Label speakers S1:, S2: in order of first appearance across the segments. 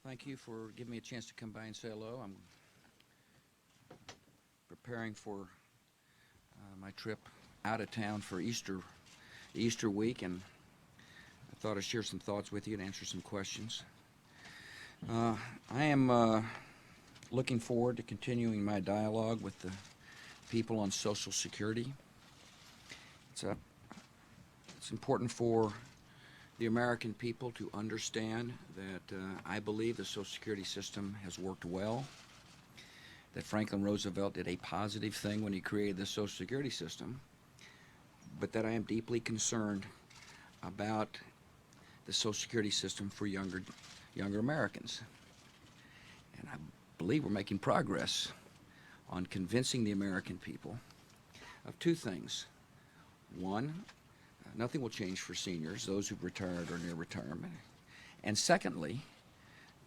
S1: Thank you for giving me a chance to come by and say hello. I'm preparing for my trip out of town for Easter week, and I thought I'd share some thoughts with you and answer some questions. I am looking forward to continuing my dialogue with the people on Social Security. It's important for the American people to understand that I believe the Social Security system has worked well, that Franklin Roosevelt did a positive thing when he created the Social Security system, but that I am deeply concerned about the Social Security system for younger Americans. And I believe we're making progress on convincing the American people of two things. One, nothing will change for seniors, those who've retired or near retirement. And secondly,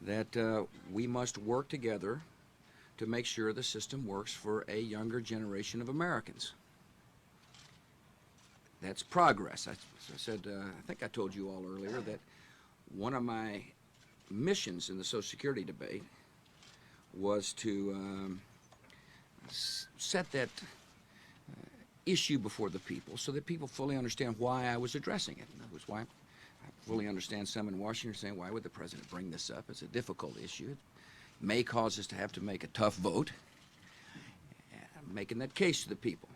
S1: that we must work together to make sure the system works for a younger generation of Americans. That's progress. As I said, I think I told you all earlier that one of my missions in the Social Security debate was to set that issue before the people so that people fully understand why I was addressing it. And that was why I fully understand some in Washington saying, why would the president bring this up? It's a difficult issue. It may cause us to have to make a tough vote. I'm making that case to the people.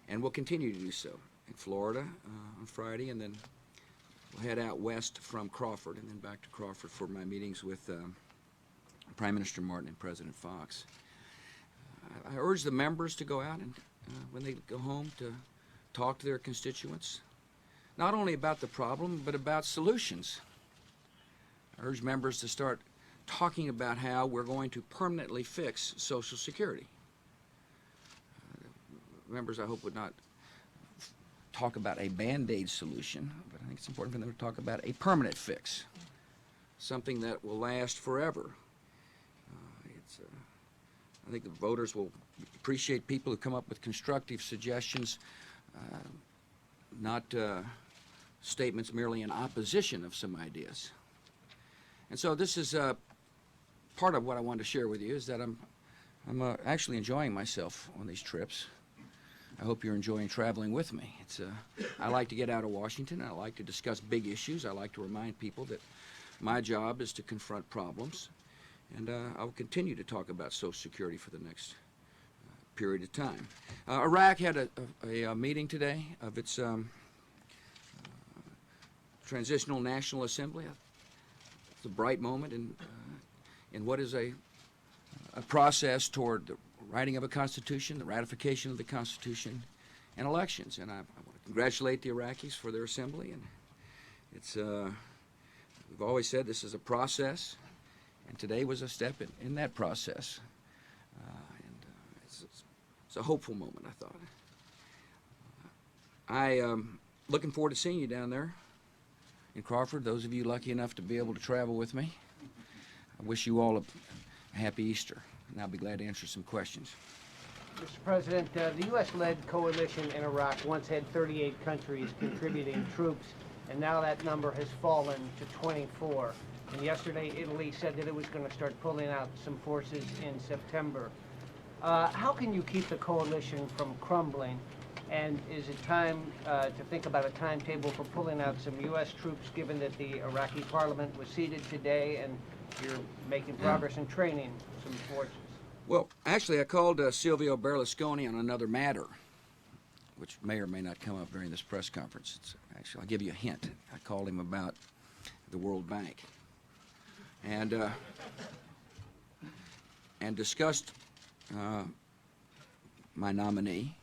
S1: And we'll continue to do so in Florida on Friday, and then we'll head out west from Crawford and then back to Crawford for my meetings with Prime Minister Martin and President Fox. I urge the members to go out and when they go home to talk to their constituents, not only about the problem, but about solutions. I urge members to start talking about how we're going to permanently fix Social Security. Members, I hope, would not talk about a Band-Aid solution, but I think it's important for them to talk about a permanent fix, something that will last forever. I think the voters will appreciate people who come up with constructive suggestions, not statements merely in opposition of some ideas. And so this is part of what I wanted to share with you, is that I'm actually enjoying myself on these trips. I hope you're enjoying traveling with me. I like to get out of Washington. I like to discuss big issues. I like to remind people that my job is to confront problems. And I'll continue to talk about Social Security for the next period of time. Iraq had a meeting today of its Transitional National Assembly. It's a bright moment in what is a process toward the writing of a constitution, the ratification of the Constitution, and elections. And I want to congratulate the Iraqis for their assembly. And it's we've always said this is a process. And today was a step in that process. It's a hopeful moment, I thought. I am looking forward to seeing you down there in Crawford, those of you lucky enough to be able to travel with me. I wish you all a happy Easter, and I'll be glad to answer some questions.
S2: Mr. President, the U.S.-led coalition in Iraq once had 38 countries contributing troops, and now that number has fallen to 24. And yesterday, Italy said that it was going to start pulling out some forces in September. How can you keep the coalition from crumbling? And is it time to think about a timetable for pulling out some U.S. troops, given that the Iraqi parliament was seated today and you're making progress in training some forces?
S1: Well, actually, I called Silvio Berlusconi on another matter, which may or may not come up during this press conference. Actually, I'll give you a hint. I called him about the World Bank. And discussed my nominee,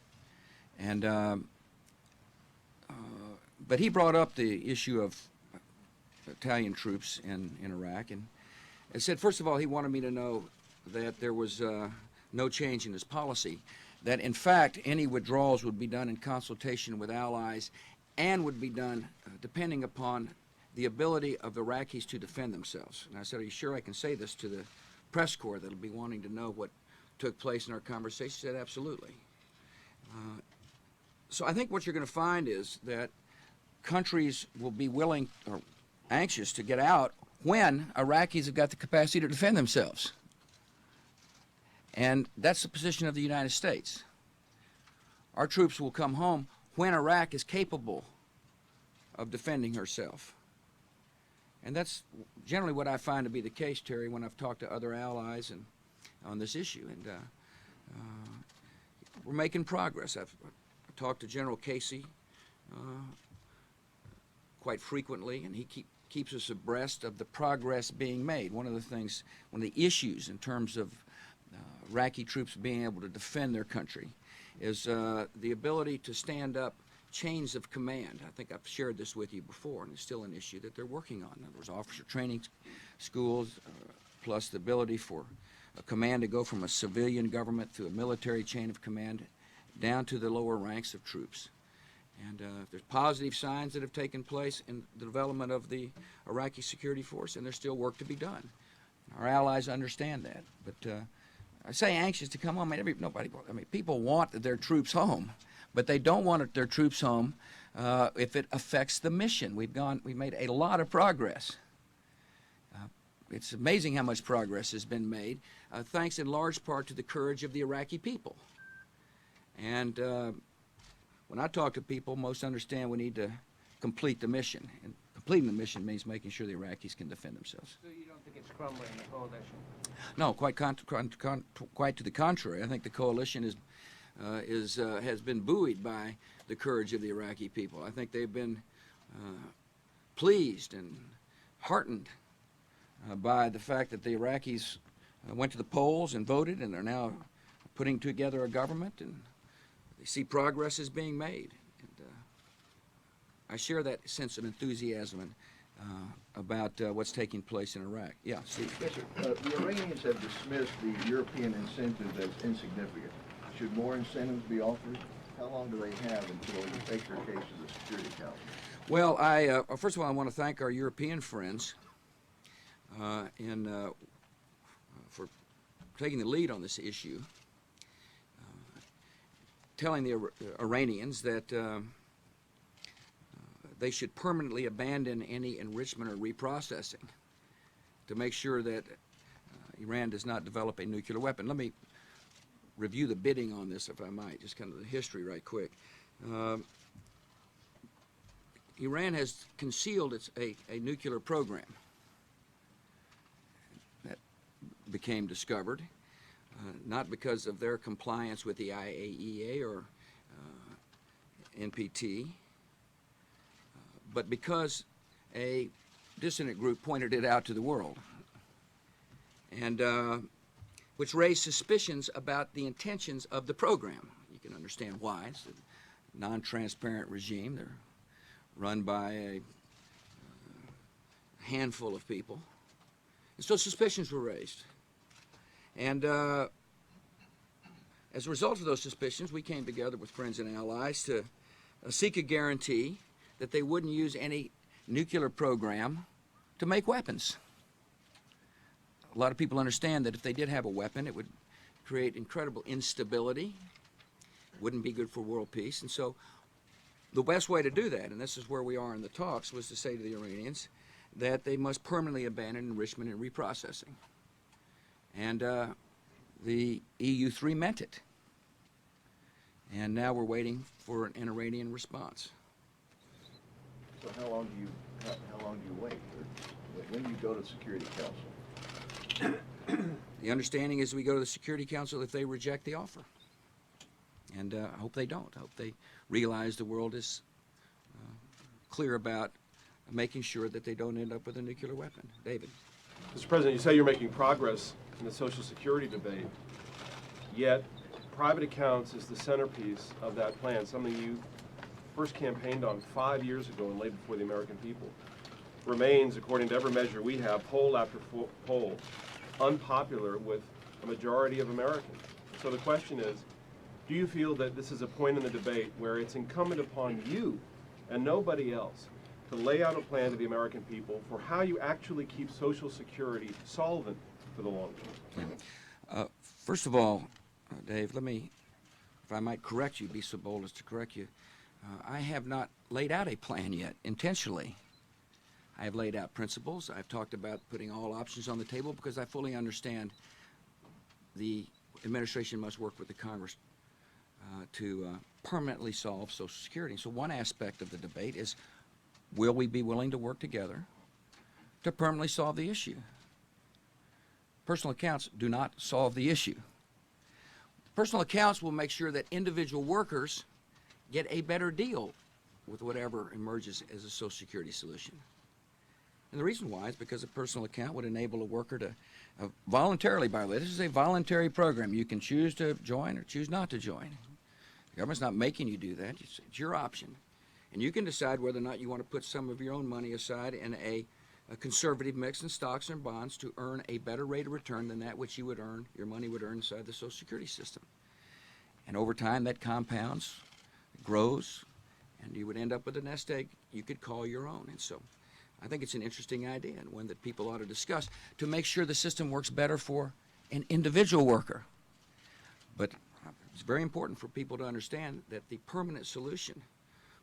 S1: and but he brought up the issue of Italian troops in Iraq, and said, first of all, he wanted me to know that there was no change in his policy, that in fact any withdrawals would be done in consultation with allies and would be done depending upon the ability of Iraqis to defend themselves. And I said, are you sure I can say this to the press corps that'll be wanting to know what took place in our conversation? He said, absolutely. So I think what you're going to find is that countries will be willing or anxious to get out when Iraqis have got the capacity to defend themselves. And that's the position of the United States. Our troops will come home when Iraq is capable of defending herself. And that's generally what I find to be the case, Terry, when I've talked to other allies and on this issue. And we're making progress. I've talked to General Casey quite frequently, and he keeps us abreast of the progress being made. One of the issues in terms of Iraqi troops being able to defend their country is the ability to stand up chains of command. I think I've shared this with you before, and it's still an issue that they're working on. In other words, officer training schools, plus the ability for a command to go from a civilian government through a military chain of command down to the lower ranks of troops. And there's positive signs that have taken place in the development of the Iraqi security force, and there's still work to be done. Our allies understand that. But I say anxious to come home. People want their troops home, but they don't want their troops home if it affects the mission. We've made a lot of progress. It's amazing how much progress has been made, thanks in large part to the courage of the Iraqi people. And when I talk to people, most understand we need to complete the mission. And completing the mission means making sure the Iraqis can defend themselves.
S2: So you don't think it's crumbling, the coalition?
S1: No, quite to the contrary. I think the coalition has been buoyed by the courage of the Iraqi people. I think they've been pleased and heartened by the fact that the Iraqis went to the polls and voted, and they're now putting together a government, and they see progress is being made. And I share that sense of enthusiasm about what's taking place in Iraq. Yeah, Steve.
S3: Yes, sir. The Iranians have dismissed the European incentive as insignificant. Should more incentives be offered? How long do they have until they take their case to the Security Council?
S1: Well, first of all, I want to thank our European friends for taking the lead on this issue, telling the Iranians that they should permanently abandon any enrichment or reprocessing to make sure that Iran does not develop a nuclear weapon. Let me review the bidding on this, if I might, just kind of the history right quick. Iran has concealed a nuclear program that became discovered, not because of their compliance with the IAEA or NPT, but because a dissident group pointed it out to the world, and which raised suspicions about the intentions of the program. You can understand why. It's a non-transparent regime. They're run by a handful of people. And so suspicions were raised. And as a result of those suspicions, we came together with friends and allies to seek a guarantee that they wouldn't use any nuclear program to make weapons. A lot of people understand that if they did have a weapon, it would create incredible instability, wouldn't be good for world peace. And so the best way to do that, and this is where we are in the talks, was to say to the Iranians that they must permanently abandon enrichment and reprocessing. And the EU3 meant it. And now we're waiting for an Iranian response.
S3: So how long do you wait? When do you go to the Security Council?
S1: The understanding is we go to the Security Council if they reject the offer. And I hope they don't. I hope they realize the world is clear about making sure that they don't end up with a nuclear weapon. David.
S4: Mr. President, you say you're making progress in the Social Security debate, yet private accounts is the centerpiece of that plan, something you first campaigned on 5 years ago and laid before the American people. Remains, according to every measure we have, poll after poll, unpopular with a majority of Americans. So the question is, do you feel that this is a point in the debate where it's incumbent upon you and nobody else to lay out a plan to the American people for how you actually keep Social Security solvent for the long term?
S1: First of all, Dave, let me, if I might correct you, be so bold as to correct you. I have not laid out a plan yet, intentionally. I have laid out principles. I've talked about putting all options on the table because I fully understand the administration must work with the Congress to permanently solve Social Security. So one aspect of the debate is, will we be willing to work together to permanently solve the issue? Personal accounts do not solve the issue. Personal accounts will make sure that individual workers get a better deal with whatever emerges as a Social Security solution. And the reason why is because a personal account would enable a worker to voluntarily, by the way, this is a voluntary program. You can choose to join or choose not to join. The government's not making you do that. It's your option. And you can decide whether or not you want to put some of your own money aside in a conservative mix in stocks and bonds to earn a better rate of return than that which you would earn, your money would earn inside the Social Security system. And over time, that compounds, grows, and you would end up with a nest egg you could call your own. And so I think it's an interesting idea and one that people ought to discuss to make sure the system works better for an individual worker. But it's very important for people to understand that the permanent solution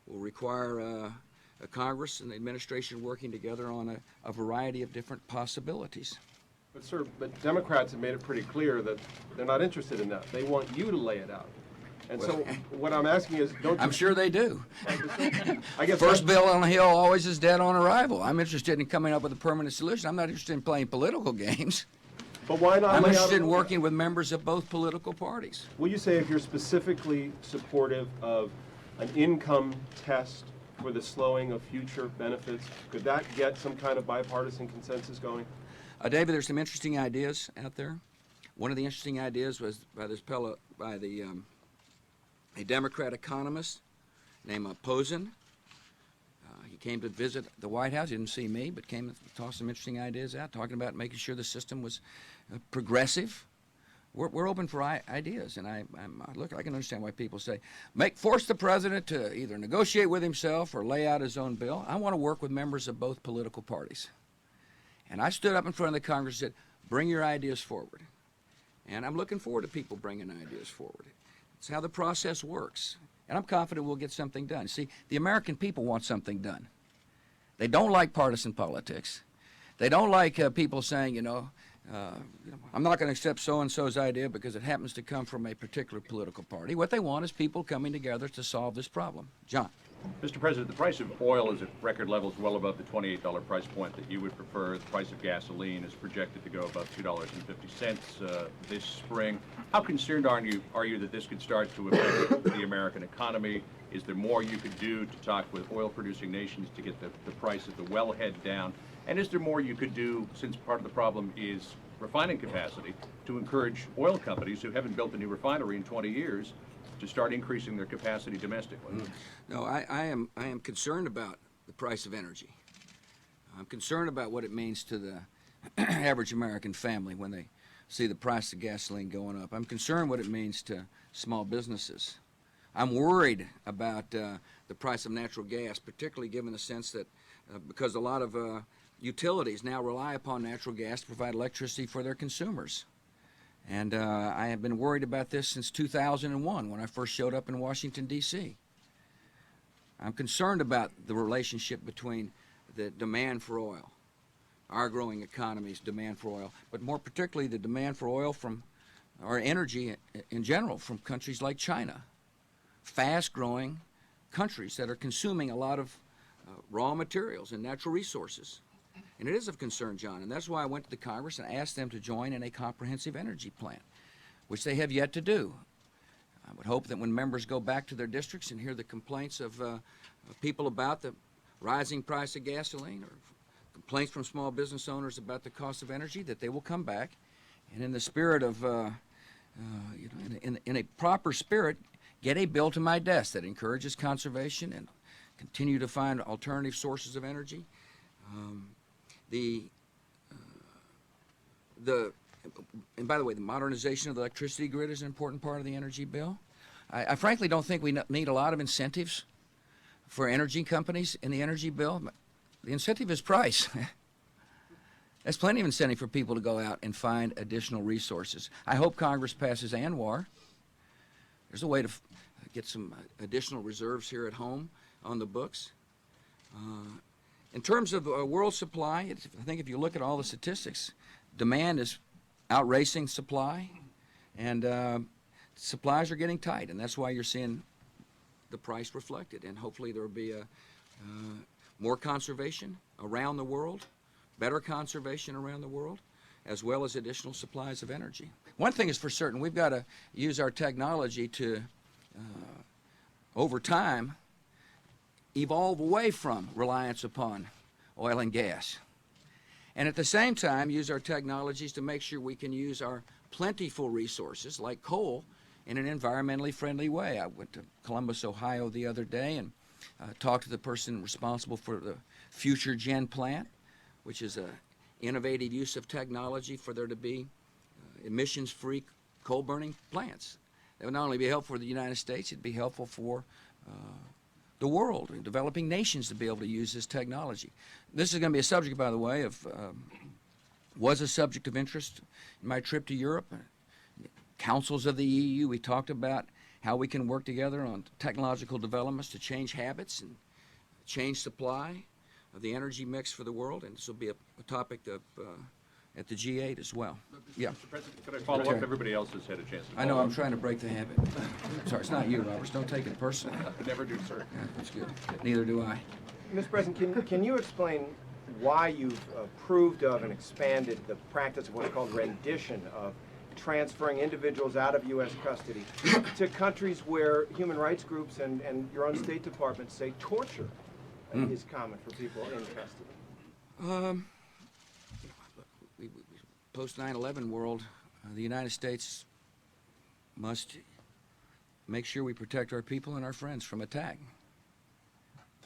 S1: will require a Congress and the administration working together on a variety of different possibilities.
S4: But sir, Democrats have made it pretty clear that they're not interested in that. They want you to lay it out. And so what I'm asking is, don't you...
S1: I'm sure they do.
S4: I guess
S1: First bill on the hill always is dead on arrival. I'm interested in coming up with a permanent solution. I'm not interested in playing political games.
S4: But why not
S1: I'm
S4: lay out
S1: interested
S4: a-
S1: in working with members of both political parties.
S4: Will you say if you're specifically supportive of an income test for the slowing of future benefits, could that get some kind of bipartisan consensus going?
S1: David, there's some interesting ideas out there. One of the interesting ideas was by this fellow, by a Democrat economist named Posen. He came to visit the White House. He didn't see me, but came to toss some interesting ideas out, talking about making sure the system was progressive. We're open for ideas, and I can understand why people say, force the president to either negotiate with himself or lay out his own bill. I want to work with members of both political parties. And I stood up in front of the Congress and said, bring your ideas forward. And I'm looking forward to people bringing ideas forward. It's how the process works. And I'm confident we'll get something done. See, the American people want something done. They don't like partisan politics. They don't like people saying, I'm not going to accept so-and-so's idea because it happens to come from a particular political party. What they want is people coming together to solve this problem. John.
S5: Mr. President, the price of oil is at record levels well above the $28 price point that you would prefer. The price of gasoline is projected to go above $2.50 this spring. How concerned are you that this could start to affect the American economy? Is there more you could do to talk with oil-producing nations to get the price at the wellhead down? And is there more you could do, since part of the problem is refining capacity, to encourage oil companies who haven't built a new refinery in 20 years to start increasing their capacity domestically?
S1: No, I am concerned about the price of energy. I'm concerned about what it means to the average American family when they see the price of gasoline going up. I'm concerned what it means to small businesses. I'm worried about the price of natural gas, particularly given the sense that because a lot of utilities now rely upon natural gas to provide electricity for their consumers. And I have been worried about this since 2001 when I first showed up in Washington, D.C. I'm concerned about the relationship between the demand for oil, our growing economy's demand for oil, but more particularly the demand for oil from our energy in general from countries like China, fast-growing countries that are consuming a lot of raw materials and natural resources. And it is of concern, John, and that's why I went to the Congress and asked them to join in a comprehensive energy plan, which they have yet to do. I would hope that when members go back to their districts and hear the complaints of people about the rising price of gasoline or complaints from small business owners about the cost of energy, that they will come back and in the spirit of, in a proper spirit, get a bill to my desk that encourages conservation and continue to find alternative sources of energy. And by the way, the modernization of the electricity grid is an important part of the energy bill. I frankly don't think we need a lot of incentives for energy companies in the energy bill. The incentive is price. There's plenty of incentive for people to go out and find additional resources. I hope Congress passes ANWR. There's a way to get some additional reserves here at home on the books. In terms of world supply, I think if you look at all the statistics, demand is outracing supply, and supplies are getting tight, and that's why you're seeing the price reflected. And hopefully there will be more conservation around the world, better conservation around the world, as well as additional supplies of energy. One thing is for certain, we've got to use our technology to, over time, evolve away from reliance upon oil and gas. And at the same time, use our technologies to make sure we can use our plentiful resources, like coal, in an environmentally friendly way. I went to Columbus, Ohio the other day and talked to the person responsible for the Future Gen plant, which is an innovative use of technology for there to be emissions-free coal-burning plants. That would not only be helpful for the United States, it'd be helpful for the world and developing nations to be able to use this technology. This is going to be a subject, by the way, was a subject of interest in my trip to Europe. Councils of the EU, we talked about how we can work together on technological developments to change habits and change supply of the energy mix for the world, and this will be a topic of, at the G8 as well. Yeah.
S5: Mr. President, could I follow up? Everybody else has had a chance to
S1: I know,
S5: follow
S1: I'm
S5: up.
S1: trying to break the habit. Sorry, it's not you, Roberts. Don't take it personally.
S5: Never do, sir.
S1: Yeah, that's good. Neither do I.
S6: Mr. President, can you explain why you've approved of and expanded the practice of what's called rendition of transferring individuals out of U.S. custody to countries where human rights groups and your own State Department say torture is common for people in custody?
S1: Post 9/11 world, the United States must make sure we protect our people and our friends from attack.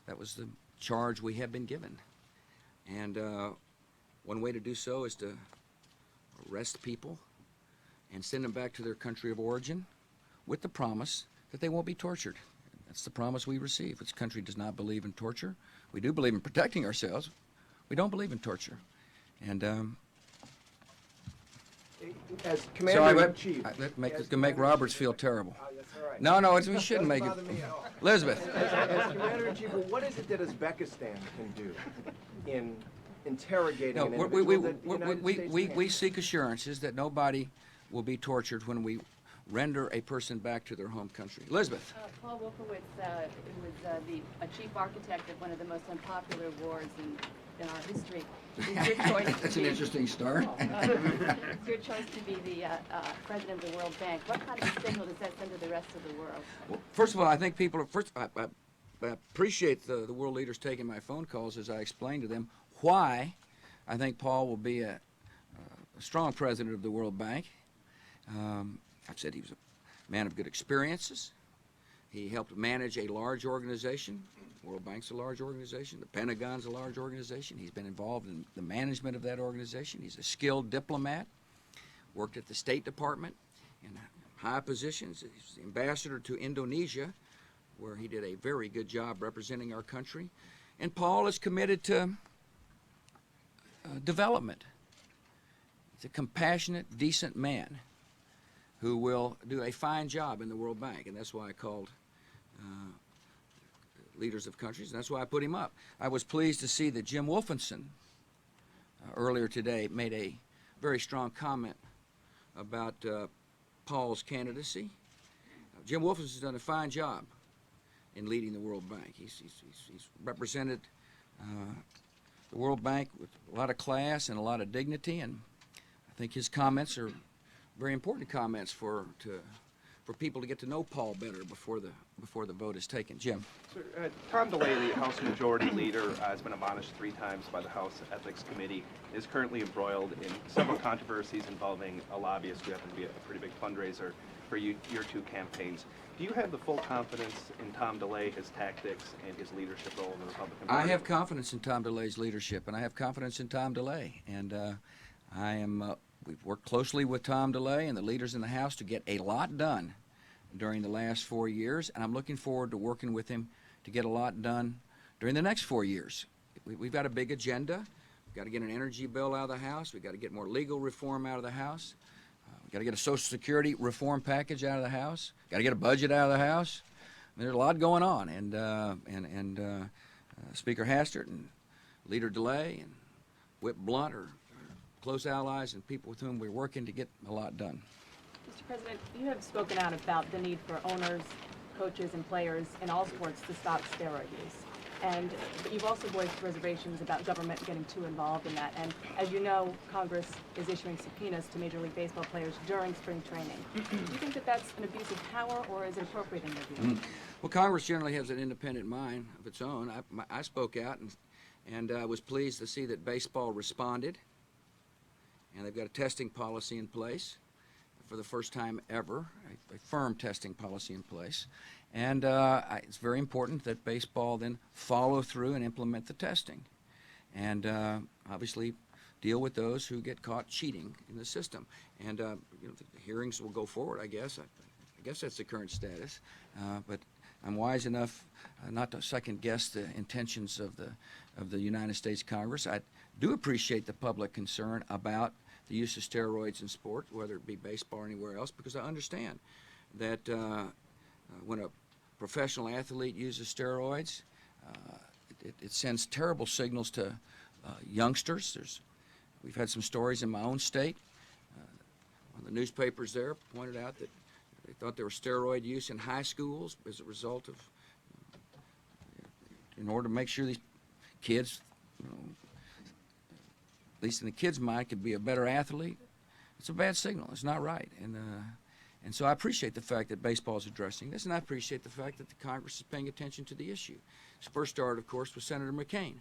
S1: That was the charge we have been given. And one way to do so is to arrest people and send them back to their country of origin with the promise that they won't be tortured. That's the promise we receive. This country does not believe in torture. We do believe in protecting ourselves. We don't believe in torture. And
S6: As Commander-in-Chief...
S1: to make Roberts feel terrible.
S6: That's all right.
S1: No, we shouldn't make it.
S6: Doesn't bother me at all.
S1: Elizabeth.
S6: As Commander-in-Chief, well, what is it that Uzbekistan can do in interrogating
S1: No,
S6: an individual that the United States
S1: we
S6: can't?
S1: seek assurances that nobody will be tortured when we render a person back to their home country. Elizabeth.
S7: Paul Wolfowitz was a chief architect of one of the most unpopular wars in our history. Is your choice
S1: That's
S7: to
S1: an
S7: be,
S1: interesting start.
S7: it's your choice to be the president of the World Bank. What kind of signal does that send to the rest of the world?
S1: Well, first of all, I think people are, I appreciate the world leaders taking my phone calls as I explain to them why I think Paul will be a strong president of the World Bank. I've said he was a man of good experiences. He helped manage a large organization. World Bank's a large organization. The Pentagon's a large organization. He's been involved in the management of that organization. He's a skilled diplomat. Worked at the State Department in high positions. He's the ambassador to Indonesia, where he did a very good job representing our country. And Paul is committed to development. He's a compassionate, decent man who will do a fine job in the World Bank, and that's why I called leaders of countries, and that's why I put him up. I was pleased to see that Jim Wolfenson earlier today made a very strong comment about Paul's candidacy. Jim Wolfenson's done a fine job in leading the World Bank. He's represented the World Bank with a lot of class and a lot of dignity, and I think his comments are very important comments for people to get to know Paul better before the vote is taken. Jim.
S8: Sir, Tom DeLay, the House Majority Leader, has been admonished 3 times by the House Ethics Committee, is currently embroiled in several controversies involving a lobbyist who happens to be a pretty big fundraiser for your 2 campaigns. Do you have the full confidence in Tom DeLay, his tactics, and his leadership role in the Republican Party?
S1: I have confidence in Tom DeLay's leadership, and I have confidence in Tom DeLay. And we've worked closely with Tom DeLay and the leaders in the House to get a lot done during the last 4 years, and I'm looking forward to working with him to get a lot done during the next 4 years. We've got a big agenda. We've got to get an energy bill out of the House. We've got to get more legal reform out of the House. We've got to get a Social Security reform package out of the House. Got to get a budget out of the House. There's a lot going on, and Speaker Hastert and Leader DeLay and Whip Blunt are close allies and people with whom we're working to get a lot done.
S7: Mr. President, you have spoken out about the need for owners, coaches, and players in all sports to stop steroid use. And you've also voiced reservations about government getting too involved in that. And as you know, Congress is issuing subpoenas to Major League Baseball players during spring training. Do you think that that's an abuse of power, or is it appropriate in your view?
S1: Well, Congress generally has an independent mind of its own. I spoke out and I was pleased to see that baseball responded. And they've got a testing policy in place for the first time ever, a firm testing policy in place. And it's very important that baseball then follow through and implement the testing. And obviously deal with those who get caught cheating in the system. And the hearings will go forward, I guess. I guess that's the current status. But I'm wise enough not to second guess the intentions of the United States Congress. I do appreciate the public concern about the use of steroids in sport, whether it be baseball or anywhere else, because I understand that when a professional athlete uses steroids, it sends terrible signals to youngsters. We've had some stories in my own state. One of the newspapers there pointed out that they thought there was steroid use in high schools as a result of, in order to make sure these kids, at least in the kid's mind, could be a better athlete. It's a bad signal. It's not right. And so I appreciate the fact that baseball is addressing this, and I appreciate the fact that the Congress is paying attention to the issue. This first started, of course, with Senator McCain,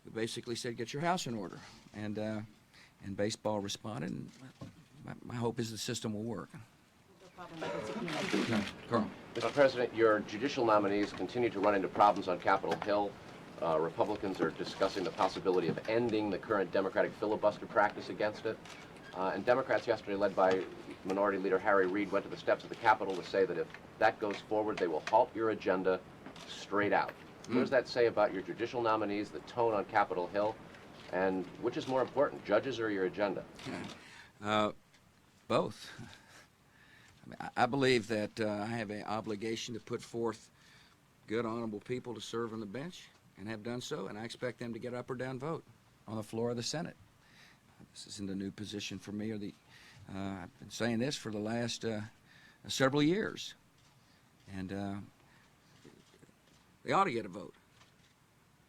S1: who basically said, get your house in order. And baseball responded, and my hope is the system will work.
S7: No problem with the subpoena.
S1: No, Carl.
S9: Mr. President, your judicial nominees continue to run into problems on Capitol Hill. Republicans are discussing the possibility of ending the current Democratic filibuster practice against it. And Democrats yesterday, led by Minority Leader Harry Reid, went to the steps of the Capitol to say that if that goes forward, they will halt your agenda straight out. What does that say about your judicial nominees, the tone on Capitol Hill, and which is more important, judges or your agenda?
S1: Both. I believe that I have an obligation to put forth good, honorable people to serve on the bench, and have done so, and I expect them to get up or down vote on the floor of the Senate. This isn't a new position for me. I've been saying this for the last several years, and they ought to get a vote.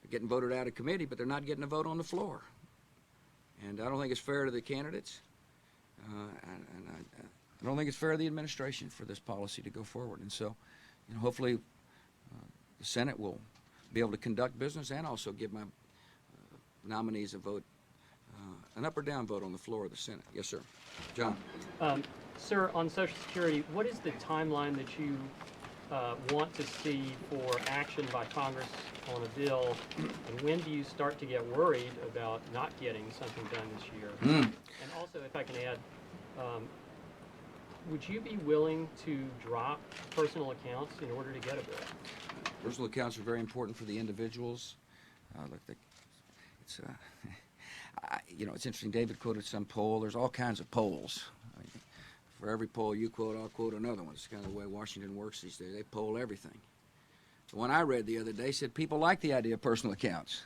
S1: They're getting voted out of committee, but they're not getting a vote on the floor. And I don't think it's fair to the candidates, and I don't think it's fair to the administration for this policy to go forward. And so, hopefully, the Senate will be able to conduct business and also give my nominees a vote, an up or down vote on the floor of the Senate. Yes, sir. John.
S10: Sir, on Social Security, what is the timeline that you want to see for action by Congress on a bill, and when do you start to get worried about not getting something done this year? And also, if I can add, would you be willing to drop personal accounts in order to get a bill?
S1: Personal accounts are very important for the individuals. It's interesting. David quoted some poll. There's all kinds of polls. I mean, for every poll you quote, I'll quote another one. It's kind of the way Washington works these days. They poll everything. The one I read the other day said people like the idea of personal accounts.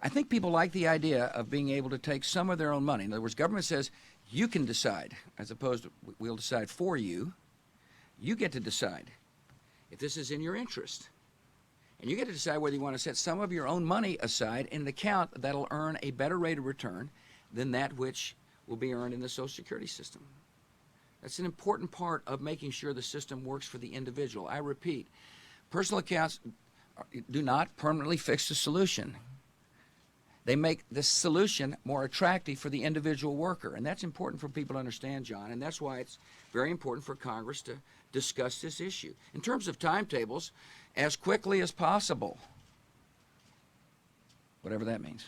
S1: I think people like the idea of being able to take some of their own money. In other words, government says you can decide, as opposed to we'll decide for you. You get to decide if this is in your interest. And you get to decide whether you want to set some of your own money aside in an account that'll earn a better rate of return than that which will be earned in the Social Security system. That's an important part of making sure the system works for the individual. I repeat, personal accounts do not permanently fix the solution. They make the solution more attractive for the individual worker. And that's important for people to understand, John, and that's why it's very important for Congress to discuss this issue. In terms of timetables, as quickly as possible, whatever that means.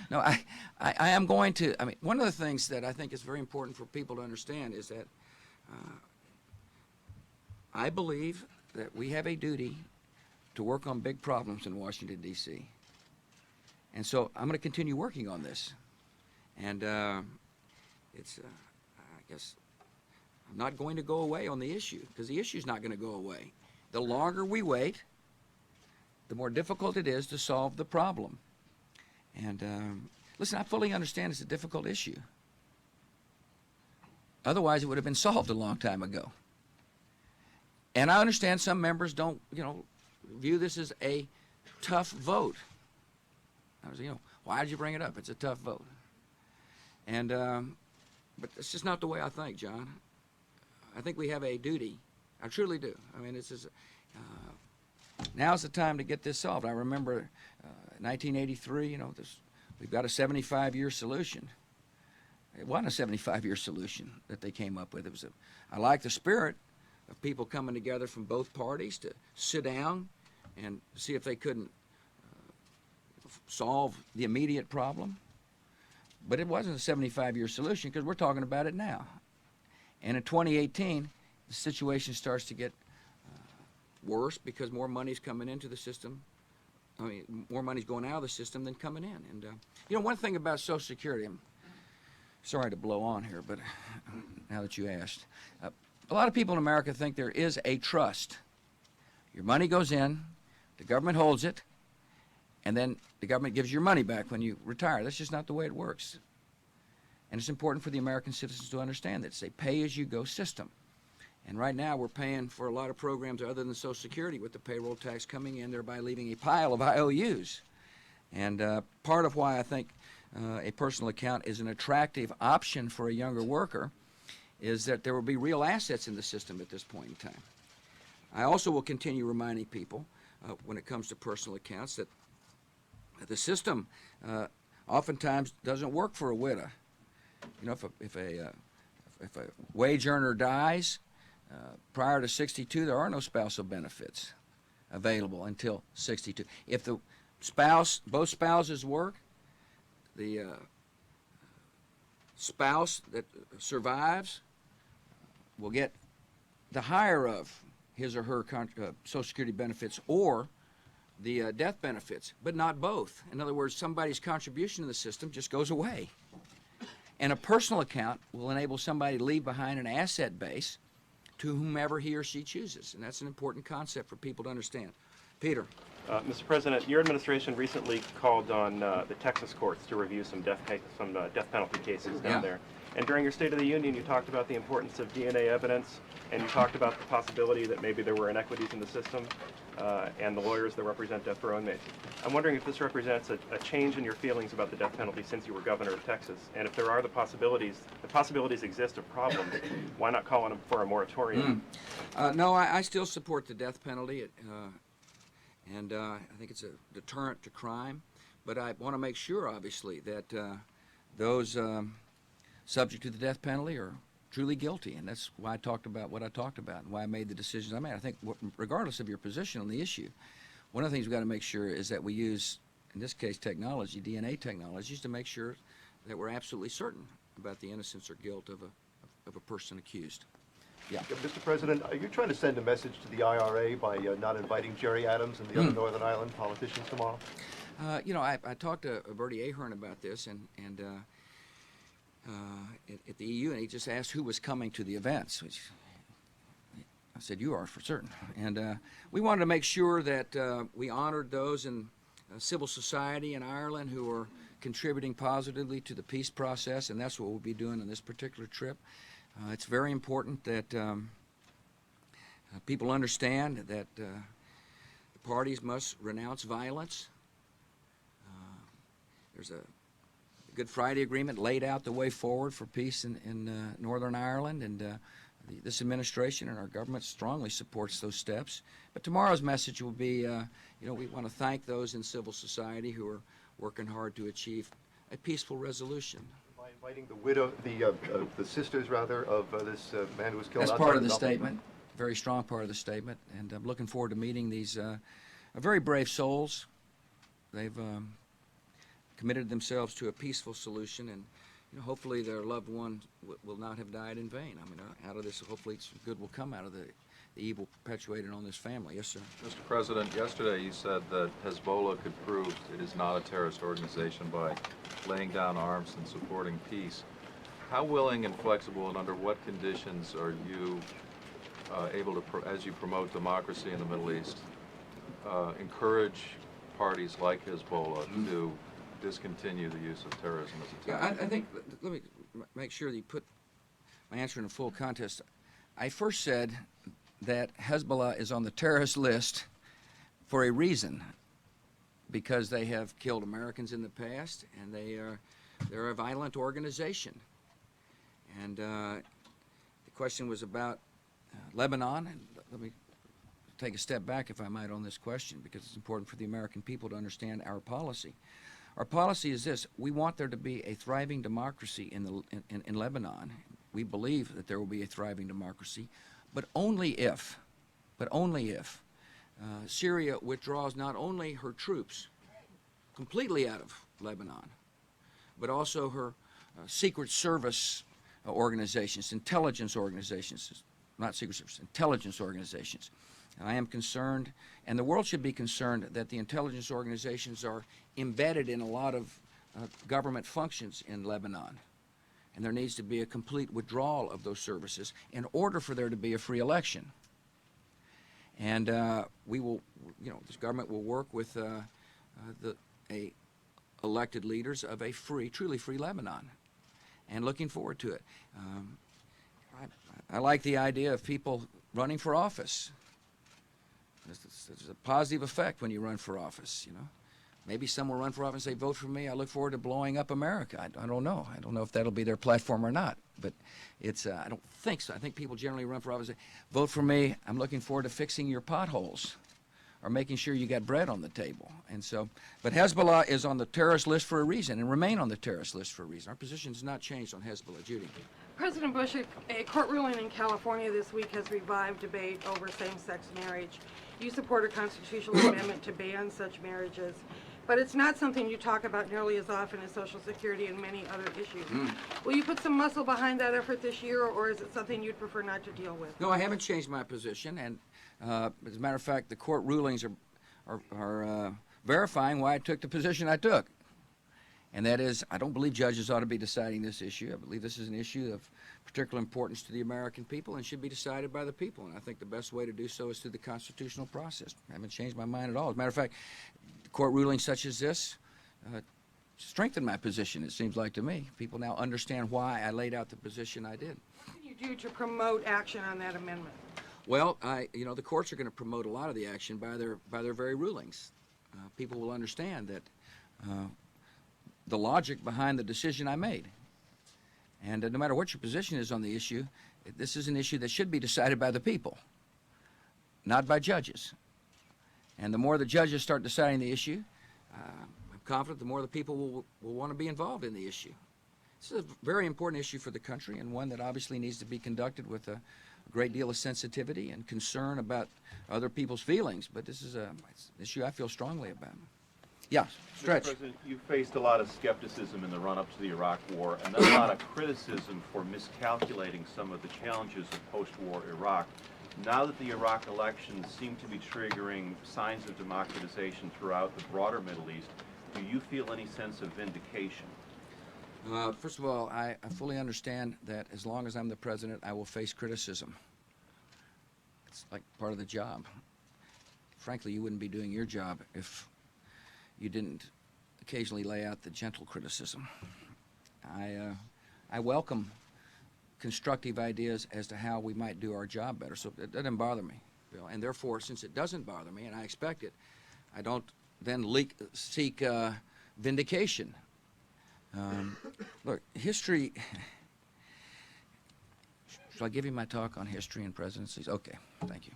S1: No, I am going to, one of the things that I think is very important for people to understand is that I believe that we have a duty to work on big problems in Washington, D.C. And so I'm going to continue working on this. And I guess, I'm not going to go away on the issue, because the issue's not going to go away. The longer we wait, the more difficult it is to solve the problem. And listen, I fully understand it's a difficult issue. Otherwise, it would have been solved a long time ago. And I understand some members don't, view this as a tough vote. I was, why did you bring it up? It's a tough vote. And, but it's just not the way I think, John. I think we have a duty. I truly do. I mean, now's the time to get this solved. I remember 1983, we've got a 75-year solution. It wasn't a 75-year solution that they came up with. I like the spirit of people coming together from both parties to sit down and see if they couldn't solve the immediate problem. But it wasn't a 75-year solution because we're talking about it now. And in 2018, the situation starts to get worse because more money's coming into the system. I mean, more money's going out of the system than coming in. And, one thing about Social Security, I'm sorry to blow on here, but now that you asked, a lot of people in America think there is a trust. Your money goes in, the government holds it, and then the government gives your money back when you retire. That's just not the way it works. And it's important for the American citizens to understand that it's a pay-as-you-go system. And right now we're paying for a lot of programs other than Social Security with the payroll tax coming in, thereby leaving a pile of IOUs. And part of why I think a personal account is an attractive option for a younger worker is that there will be real assets in the system at this point in time. I also will continue reminding people when it comes to personal accounts that the system oftentimes doesn't work for a widow. If a wage earner dies prior to 62, there are no spousal benefits available until 62. If the both spouses work, the spouse that survives will get the higher of his or her Social Security benefits or the death benefits, but not both. In other words, somebody's contribution to the system just goes away. And a personal account will enable somebody to leave behind an asset base to whomever he or she chooses. And that's an important concept for people to understand. Peter.
S8: Mr. President, your administration recently called on the Texas courts to review some death penalty cases down there. And during your State of the Union, you talked about the importance of DNA evidence, and you talked about the possibility that maybe there were inequities in the system and the lawyers that represent death row inmates. I'm wondering if this represents a change in your feelings about the death penalty since you were governor of Texas, and if there are the possibilities exist of problems, why not call on them for a moratorium?
S1: No, I still support the death penalty, and I think it's a deterrent to crime. But I want to make sure, obviously, that those subject to the death penalty are truly guilty, and that's why I talked about what I talked about and why I made the decisions I made. I think regardless of your position on the issue, one of the things we've got to make sure is that we use, in this case, technology, DNA technologies, to make sure that we're absolutely certain about the innocence or guilt of a person accused. Yeah.
S11: Mr. President, are you trying to send a message to the IRA by not inviting Jerry Adams and the other Northern Ireland politicians tomorrow?
S1: I talked to Bertie Ahern about this, and at the EU, and he just asked who was coming to the events, which I said, you are for certain. And we wanted to make sure that we honored those in civil society in Ireland who are contributing positively to the peace process, and that's what we'll be doing on this particular trip. It's very important that people understand that the parties must renounce violence. There's a Good Friday Agreement laid out the way forward for peace in Northern Ireland, and this administration and our government strongly supports those steps. But tomorrow's message will be, we want to thank those in civil society who are working hard to achieve a peaceful resolution.
S11: By inviting the widow, the sisters rather, of this man who was killed.
S1: That's part of the statement, very strong part of the statement, and I'm looking forward to meeting these very brave souls. They've committed themselves to a peaceful solution, and hopefully their loved one will not have died in vain. I mean, out of this, hopefully some good will come out of the evil perpetuated on this family. Yes, sir.
S12: Mr. President, yesterday you said that Hezbollah could prove it is not a terrorist organization by laying down arms and supporting peace. How willing and flexible, and under what conditions are you able to, as you promote democracy in the Middle East, encourage parties like Hezbollah to discontinue the use of terrorism as a
S1: Yeah,
S12: tactic?
S1: I think, let me make sure that you put my answer in a full context. I first said that Hezbollah is on the terrorist list for a reason, because they have killed Americans in the past, and they're a violent organization. And the question was about Lebanon, and let me take a step back, if I might, on this question, because it's important for the American people to understand our policy. Our policy is this: we want there to be a thriving democracy in Lebanon. We believe that there will be a thriving democracy, but only if Syria withdraws not only her troops completely out of Lebanon, but also her secret service organizations, intelligence organizations, not secret service, intelligence organizations. And I am concerned, and the world should be concerned, that the intelligence organizations are embedded in a lot of government functions in Lebanon. And there needs to be a complete withdrawal of those services in order for there to be a free election. And we will, this government will work with the elected leaders of a free, truly free Lebanon, and looking forward to it. I like the idea of people running for office. There's a positive effect when you run for office, Maybe some will run for office and say, vote for me. I look forward to blowing up America. I don't know. I don't know if that'll be their platform or not. But it's, I don't think so. I think people generally run for office and say, vote for me. I'm looking forward to fixing your potholes or making sure you got bread on the table. And so, but Hezbollah is on the terrorist list for a reason and remain on the terrorist list for a reason. Our position has not changed on Hezbollah. Judy.
S13: President Bush, a court ruling in California this week has revived debate over same-sex marriage. You support a constitutional amendment to ban such marriages, but it's not something you talk about nearly as often as Social Security and many other issues. Will you put some muscle behind that effort this year, or is it something you'd prefer not to deal with?
S1: No, I haven't changed my position, and as a matter of fact, the court rulings are verifying why I took the position I took. And that is, I don't believe judges ought to be deciding this issue. I believe this is an issue of particular importance to the American people and should be decided by the people. And I think the best way to do so is through the constitutional process. I haven't changed my mind at all. As a matter of fact, court rulings such as this strengthen my position, it seems like to me. People now understand why I laid out the position I did.
S13: What can you do to promote action on that amendment?
S1: Well, the courts are going to promote a lot of the action by their very rulings. People will understand that the logic behind the decision I made. And no matter what your position is on the issue, this is an issue that should be decided by the people, not by judges. And the more the judges start deciding the issue, I'm confident the more the people will want to be involved in the issue. This is a very important issue for the country, and one that obviously needs to be conducted with a great deal of sensitivity and concern about other people's feelings. But this is an issue I feel strongly about. Yeah, Stretch.
S14: Mr. President, you faced a lot of skepticism in the run-up to the Iraq War, and then a lot of criticism for miscalculating some of the challenges of post-war Iraq. Now that the Iraq elections seem to be triggering signs of democratization throughout the broader Middle East, do you feel any sense of vindication?
S1: First of all, I fully understand that as long as I'm the president, I will face criticism. It's like part of the job. Frankly, you wouldn't be doing your job if you didn't occasionally lay out the gentle criticism. I welcome constructive ideas as to how we might do our job better, so it doesn't bother me, Bill. And therefore, since it doesn't bother me, and I expect it, I don't then seek vindication. Look, history. Shall I give you my talk on history and presidencies? Okay, thank you.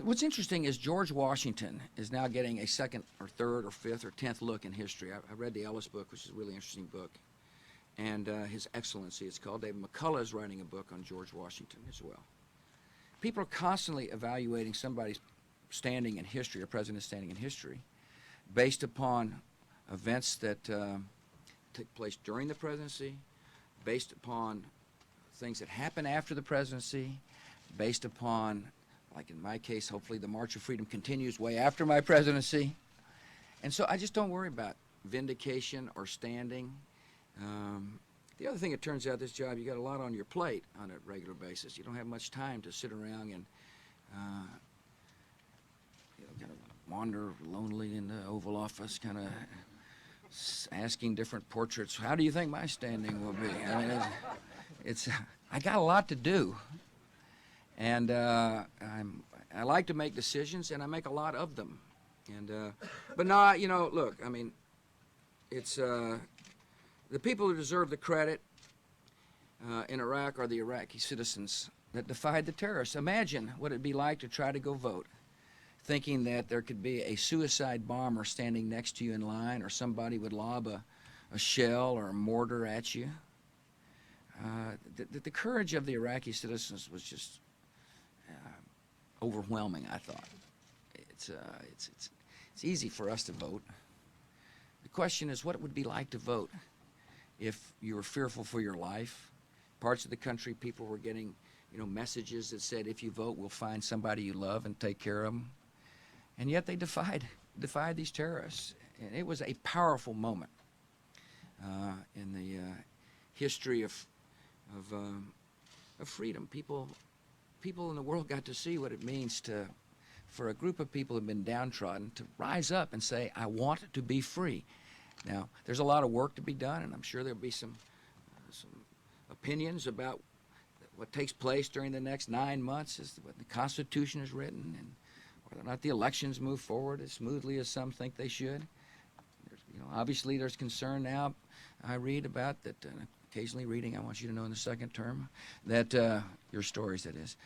S1: What's interesting is George Washington is now getting a second or third or fifth or 10th look in history. I read the Ellis book, which is a really interesting book. And His Excellency, it's called. David McCullough is writing a book on George Washington as well. People are constantly evaluating somebody's standing in history, a president's standing in history, based upon events that took place during the presidency, based upon things that happen after the presidency, based upon, like in my case, hopefully the March of Freedom continues way after my presidency. And so I just don't worry about vindication or standing. The other thing, it turns out, this job, you got a lot on your plate on a regular basis. You don't have much time to sit around and kind of wander lonely in the Oval Office, kind of asking different portraits, how do you think my standing will be? I mean, I got a lot to do, and I like to make decisions, and I make a lot of them. And but no, you know, look, I mean, it's the people who deserve the credit in Iraq are the Iraqi citizens that defied the terrorists. Imagine what it'd be like to try to go vote, thinking that there could be a suicide bomber standing next to you in line, or somebody would lob a shell or a mortar at you. The courage of the Iraqi citizens was just overwhelming, I thought. It's easy for us to vote. The question is what it would be like to vote if you were fearful for your life. Parts of the country, people were getting, you know, messages that said, if you vote, we'll find somebody you love and take care of them. And yet they defied these terrorists. And it was a powerful moment in the history of freedom. People in the world got to see what it means for a group of people who have been downtrodden to rise up and say, I want to be free. Now, there's a lot of work to be done, and I'm sure there'll be some opinions about what takes place during the next 9 months as what the Constitution is written, and whether or not the elections move forward as smoothly as some think they should. You know, obviously there's concern now, I read about that, occasionally reading, I want you to know in the second term, that, your stories that is,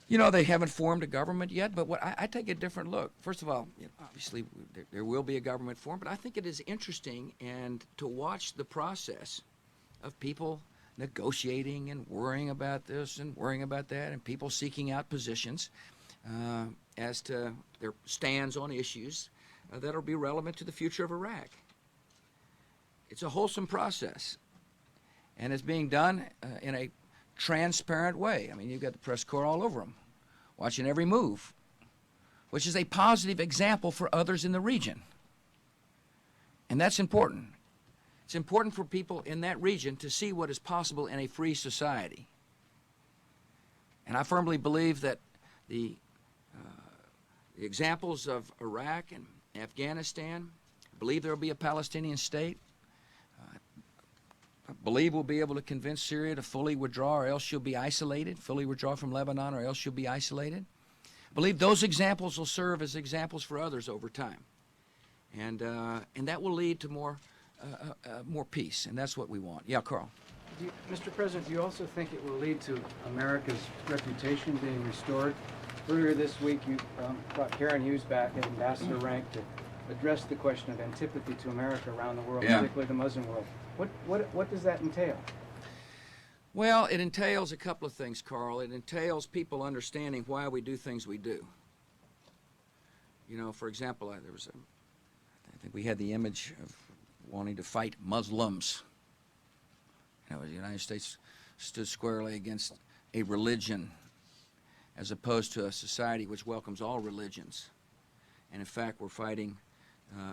S1: you know, they haven't formed a government yet, but I take a different look. First of all, you know, obviously there will be a government formed, but I think it is interesting and to watch the process of people negotiating and worrying about this and worrying about that, and people seeking out positions as to their stands on issues that will be relevant to the future of Iraq. It's a wholesome process, and it's being done in a transparent way. I mean, you've got the press corps all over them, watching every move, which is a positive example for others in the region. And that's important. It's important for people in that region to see what is possible in a free society. And I firmly believe that the examples of Iraq and Afghanistan, I believe there will be a Palestinian state. I believe we'll be able to convince Syria to fully withdraw, or else she'll be isolated, fully withdraw from Lebanon, or else she'll be isolated. I believe those examples will serve as examples for others over time. And that will lead to more peace, and that's what we want. Yeah, Carl.
S15: Mr. President, do you also think it will lead to America's reputation being restored? Earlier this week, you brought Karen Hughes back at ambassador rank to address the question of antipathy to America around the world, particularly the Muslim world. What does that entail?
S1: Well, it entails a couple of things, Carl. It entails people understanding why we do things we do. You know, for example, I think we had the image of wanting to fight Muslims. You know, the United States stood squarely against a religion as opposed to a society which welcomes all religions. And in fact, we're fighting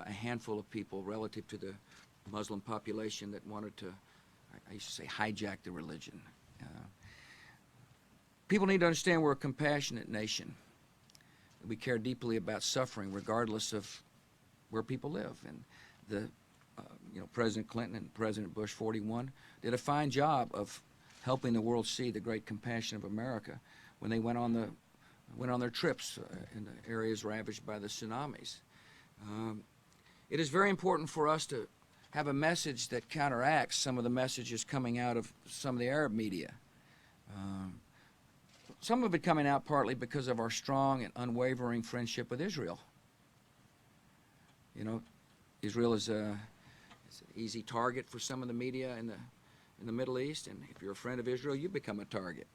S1: a handful of people relative to the Muslim population that wanted to, I used to say, hijack the religion. People need to understand we're a compassionate nation. We care deeply about suffering regardless of where people live. And the President Clinton and President Bush 41 did a fine job of helping the world see the great compassion of America when they went on their trips in the areas ravaged by the tsunamis. It is very important for us to have a message that counteracts some of the messages coming out of some of the Arab media. Some of it coming out partly because of our strong and unwavering friendship with Israel. You know, Israel is an easy target for some of the media in the Middle East, and if you're a friend of Israel, you become a target.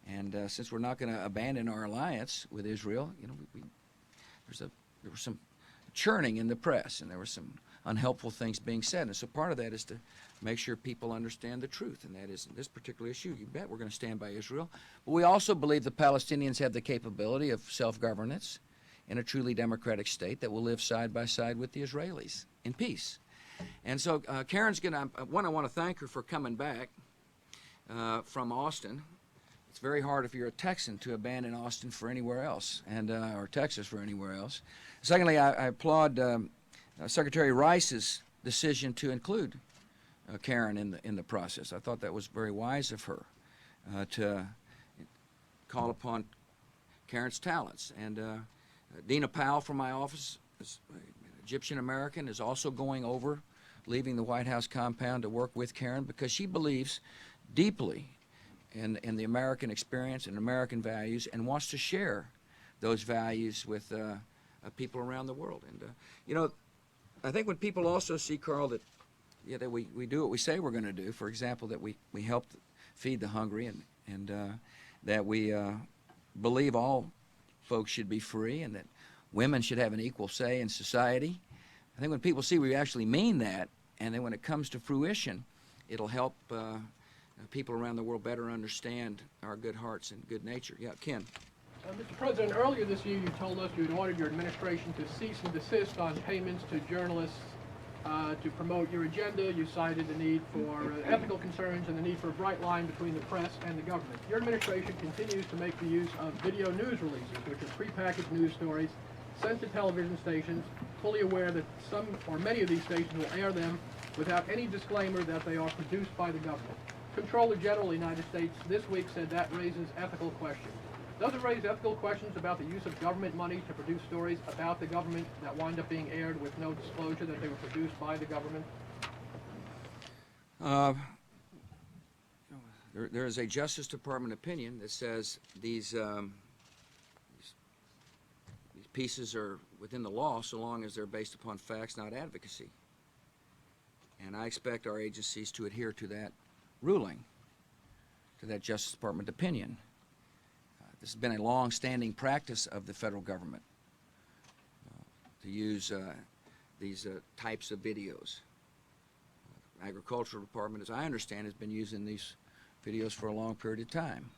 S1: And since we're not going to abandon our alliance with Israel, you know, there was some churning in the press, and there were some unhelpful things being said. And so part of that is to make sure people understand the truth, and that is in this particular issue, you bet we're going to stand by Israel. But we also believe the Palestinians have the capability of self-governance in a truly democratic state that will live side by side with the Israelis in peace. And so Karen's going to, I want to thank her for coming back from Austin. it's very hard if you're a Texan to abandon Austin for anywhere else, and or Texas for anywhere else. Secondly, I applaud Secretary Rice's decision to include Karen in the process. I thought that was very wise of her to call upon Karen's talents. And Dina Powell from my office, Egyptian American, is also going over, leaving the White House compound to work with Karen because she believes deeply in the American experience and American values and wants to share those values with people around the world. And you know, I think when people also see, Carl, that that we do what we say we're going to do, for example, that we help feed the hungry, and that we believe all folks should be free and that women should have an equal say in society. I think when people see we actually mean that, and then when it comes to fruition, it'll help people around the world better understand our good hearts and good nature. Yeah, Ken.
S16: Mr. President, earlier this year you told us you had ordered your administration to cease and desist on payments to journalists to promote your agenda. You cited the need for ethical concerns and the need for a bright line between the press and the government. Your administration continues to make the use of video news releases, which are prepackaged news stories sent to television stations, fully aware that some or many of these stations will air them without any disclaimer that they are produced by the government. Comptroller General of the United States this week said that raises ethical questions. Does it raise ethical questions about the use of government money to produce stories about the government that wind up being aired with no disclosure that they were produced by the government?
S1: There is a Justice Department opinion that says these pieces are within the law so long as they're based upon facts, not advocacy. And I expect our agencies to adhere to that ruling, to that Justice Department opinion. This has been a long-standing practice of the federal government to use these types of videos. Agricultural Department, as I understand, has been using these videos for a long period of time.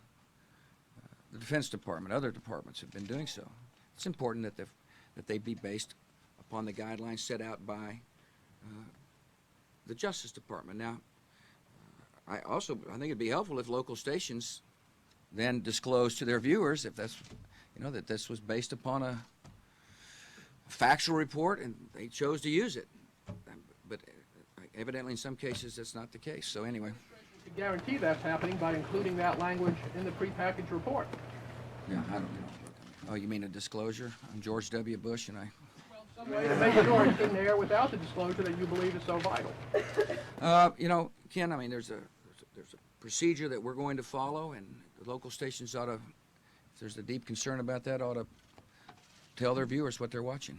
S1: The Defense Department, other departments have been doing so. It's important that they be based upon the guidelines set out by the Justice Department. Now, I think it'd be helpful if local stations then disclose to their viewers if that's, that this was based upon a factual report and they chose to use it. But evidently in some cases that's not the case. So anyway.
S16: To guarantee that's happening by including that language in the prepackaged report.
S1: Yeah, I don't know. Oh, you mean a disclosure? I'm George W. Bush and I...
S16: Some way to make sure it didn't air without the disclosure that you believe is so vital.
S1: Ken, I mean, there's a procedure that we're going to follow, and the local stations ought to, if there's a deep concern about that, ought to tell their viewers what they're watching.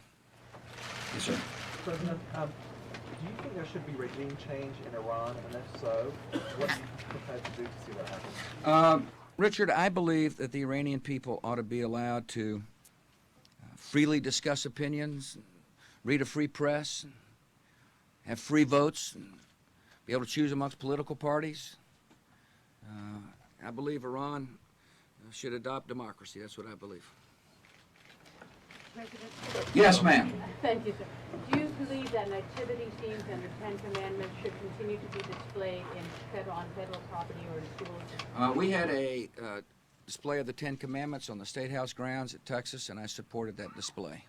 S1: Yes, sir.
S17: President, do you think there should be regime change in Iran, and if so, what are you prepared to do to see what happens?
S1: Richard, I believe that the Iranian people ought to be allowed to freely discuss opinions, read a free press, have free votes, and be able to choose amongst political parties. I believe Iran should adopt democracy. That's what I believe.
S18: President?
S1: Yes, ma'am.
S18: Thank you, sir. Do you believe that nativity scenes and the Ten Commandments should continue to be displayed on federal property or in schools?
S1: We had a display of the Ten Commandments on the State House grounds at Texas, and I supported that display.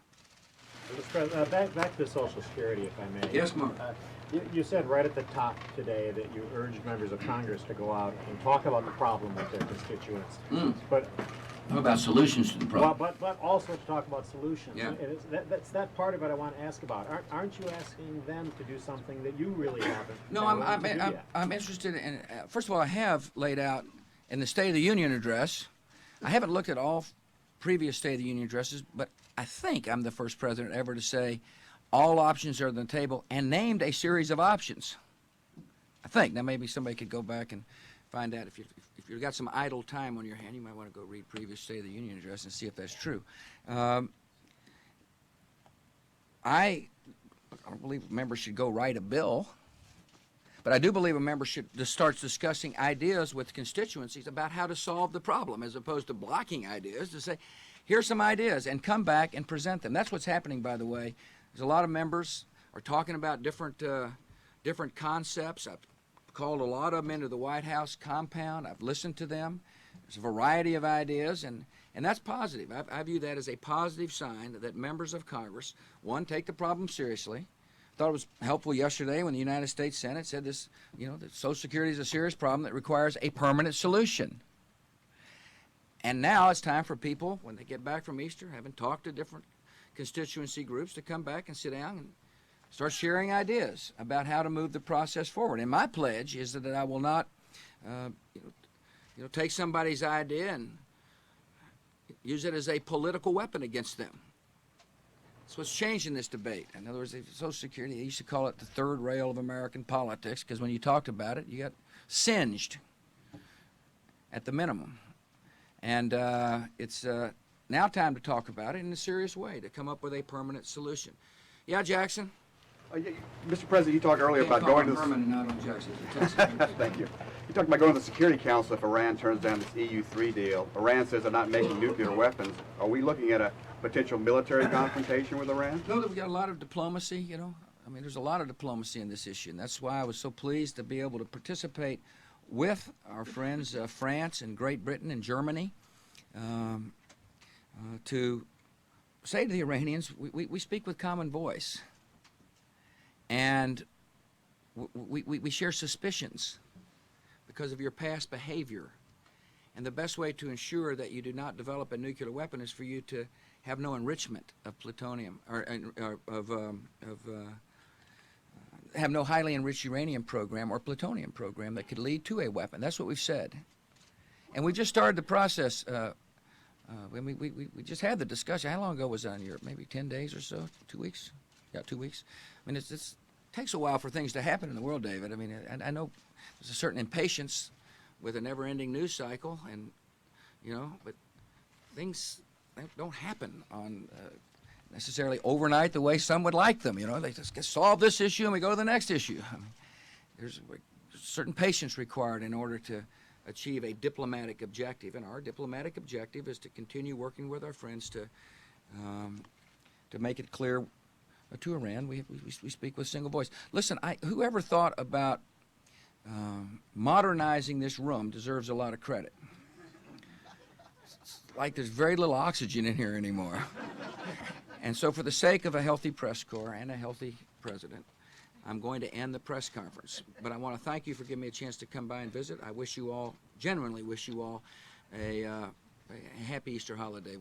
S19: Mr. President, back to Social Security, if I may.
S1: Yes, Mark.
S19: You said right at the top today that you urged members of Congress to go out and talk about the problem with their constituents. But
S1: what about solutions to the problem?
S19: But also to talk about solutions.
S1: Yeah.
S19: And that's that part of it I want to ask about. Aren't you asking them to do something that you really haven't?
S1: No, I'm interested in. First of all, I have laid out in the State of the Union address. I haven't looked at all previous State of the Union addresses, but I think I'm the first president ever to say all options are on the table and named a series of options. I think. Now maybe somebody could go back and find out. If you've got some idle time on your hand, you might want to go read previous State of the Union address and see if that's true. I don't believe members should go write a bill, but I do believe a member should start discussing ideas with constituencies about how to solve the problem, as opposed to blocking ideas, to say, here's some ideas, and come back and present them. That's what's happening, by the way. There's a lot of members are talking about different concepts. I've called a lot of them into the White House compound. I've listened to them. There's a variety of ideas, and that's positive. I view that as a positive sign that members of Congress, one, take the problem seriously. Thought it was helpful yesterday when the United States Senate said this, that Social Security is a serious problem that requires a permanent solution. And now it's time for people, when they get back from Easter, having talked to different constituency groups, to come back and sit down and start sharing ideas about how to move the process forward. And my pledge is that I will not, take somebody's idea and use it as a political weapon against them. That's what's changed in this debate. In other words, Social Security, they used to call it the third rail of American politics, because when you talked about it, you got singed at the minimum. And it's now time to talk about it in a serious way, to come up with a permanent solution. Yeah, Jackson?
S20: Mr. President, you talked earlier about going to the...
S1: Herman, not on Jackson.
S20: Thank you. You talked about going to the Security Council if Iran turns down this EU3 deal. Iran says they're not making nuclear weapons. Are we looking at a potential military confrontation with Iran?
S1: No, we've got a lot of diplomacy, there's a lot of diplomacy in this issue, and that's why I was so pleased to be able to participate with our friends France and Great Britain and Germany to say to the Iranians, we speak with common voice, and we share suspicions because of your past behavior. And the best way to ensure that you do not develop a nuclear weapon is for you to have no enrichment of plutonium, or have no highly enriched uranium program or plutonium program that could lead to a weapon. That's what we've said. And we just started the process. We just had the discussion. How long ago was that in Europe? Maybe 10 days or so? 2 weeks? Yeah, 2 weeks. I mean, it takes a while for things to happen in the world, David. I mean, I know there's a certain impatience with a never-ending news cycle, and but things don't happen on necessarily overnight the way some would like them. They just solve this issue and we go to the next issue. I mean, there's certain patience required in order to achieve a diplomatic objective, and our diplomatic objective is to continue working with our friends to make it clear to Iran we speak with single voice. Listen, whoever thought about modernizing this room deserves a lot of credit. It's like there's very little oxygen in here anymore. And so for the sake of a healthy press corps and a healthy president, I'm going to end the press conference. But I want to thank you for giving me a chance to come by and visit. I wish you all, genuinely wish you all, a happy Easter holiday.